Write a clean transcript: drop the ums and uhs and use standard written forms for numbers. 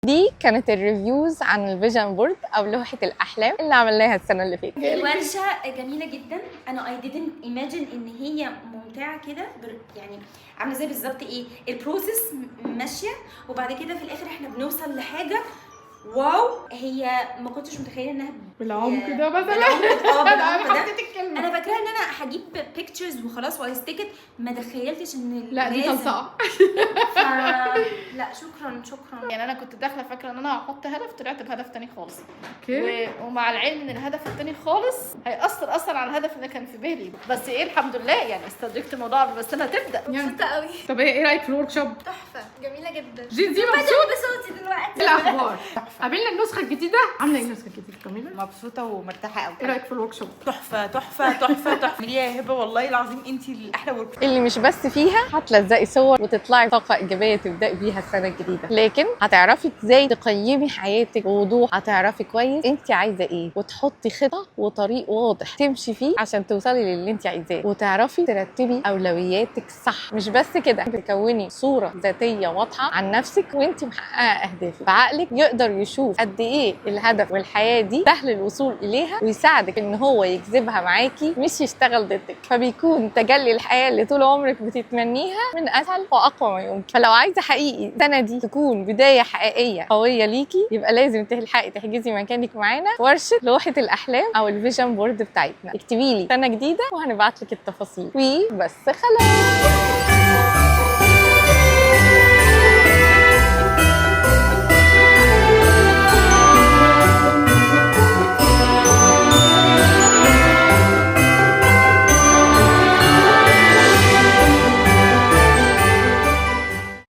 دي كانت الريفيوز عن الفيجن بورد او لوحه الاحلام اللي عملناها السنه اللي فاتت. الورشه جميله جدا. انا I didn't imagine ان هي ممتعه كده، يعني عامله زي بالظبط ايه البروسيس ماشيه، وبعد كده في الاخر احنا بنوصل لحاجه واو. هي ما كنتش متخيله انها بالعمق ده مثلا. بالعمق ده. حطيت الكلمه. انا فاكره ان انا هجيب بيكتشرز وخلاص واستيكت، ما تخيلتش ان لا دي تلصقه. لا شكرا. يعني انا كنت داخله فاكره ان انا هحط هدف، طلعت بهدف تاني خالص. اوكي. ومع العلم ان الهدف التاني خالص هيأثر اصلا على الهدف اللي كان في بالي، بس ايه الحمد لله يعني استدركت الموضوع بس انا تبدا. مبسوطه قوي. طب ايه رايك في الورك شوب؟ تحفه جميله جدا. جينزي مبسوط؟ بصوتي دلوقتي. ايه الاخبار؟ قابلنا النسخه الجديده، عامله ايه النسخه الجديده كامله؟ مبسوطه ومرتاحه قوي. ايه رايك في الورك شوب؟ تحفه تحفه تحفه تحفه يا هبه والله العظيم انت الاحلى ورك. اللي مش بس فيها هتلزقي صور وتطلعي طاقه ايجابيه تبداي بيها السنه الجديده، لكن هتعرفي ازاي تقيمي حياتك بوضوح، هتعرفي كويس انت عايزه ايه وتحطي خطه وطريق واضح تمشي فيه عشان توصلي للي انت عايزاه، وتعرفي ترتبي اولوياتك صح. مش بس كده، تكوني صوره ذاتيه واضحه عن نفسك وانت محققه اهدافك، فعقلك يقدر يشوف قد ايه الهدف والحياه دي سهل الوصول اليها، ويساعدك ان هو يجذبها معاكي مش يشتغل ضدك، فبيكون تجلي الحياه اللي طول عمرك بتتمنيها من اسهل واقوى ما يمكن. فلو عايزه حقيقي السنه دي تكون بدايه حقيقيه قويه ليكي، يبقى لازم تلحقي تحجزي مكانك معانا ورشه لوحه الاحلام او الفيجن بورد بتاعتنا. اكتبي لي سنه جديده وهنبعت لك التفاصيل. وبس خلاص.